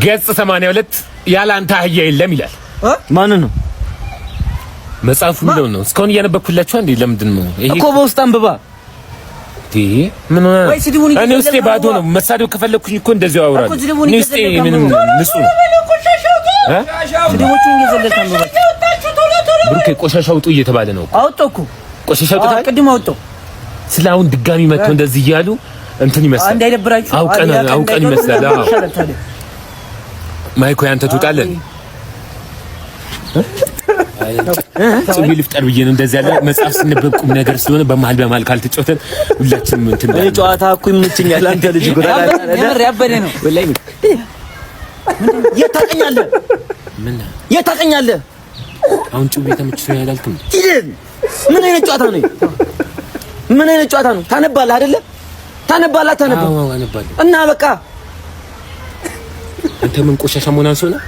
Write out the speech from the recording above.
ገጽ 82 ያለ አንተ አህያ የለም ይላል። ማን ነው መጽሐፉ ምንድን ነው? እስካሁን እያነበብኩላችሁ እንዴ? ለምንድን ነው ይሄ እኮ በውስጥ አንብባ። ምን ሆነ? እኔ ውስጤ ባዶ ነው። መሳደብ ከፈለኩኝ እኮ እንደዚያው አወራለሁ። እኔ ውስጤ ምንም ንጹህ ነው። ስድቦቹን እየዘለልክ አንብባ። ብሩኬ ቆሻሻ ውጡ እየተባለ ነው። አውጣው እኮ ቆሻሻ ውጡ። ቅድም አውጣው። ስለአሁን ድጋሚ መጥቶ እንደዚህ እያሉ እንትን ይመስላል። እንዳይደብራችሁ አውቀን ይመስላል። አዎ ማይኮ ያንተ ትውጣለን። ጽጌ ልፍጠር ብዬ ነው እንደዚህ ያለ መጽሐፍ ስንበብ ቁም ነገር ስለሆነ በመሀል ካልተጫወተን ሁላችንም እንትን እኔ ጨዋታ እኮ ይመችኛል። አንተ ልጅ ጎዳና ያበደ ነው ወላሂ። የታቀኛለህ የታቀኛለህ አሁን ጩቤ ተመችቶኝ አላልክም? ምን አይነት ጨዋታ ነው? ምን አይነት ጨዋታ ነው? ታነባለህ አይደለ? ታነባለህ። አዎ አነባለሁ። እና በቃ አንተ ምን ቆሻሻ መሆን አንሶ ነው?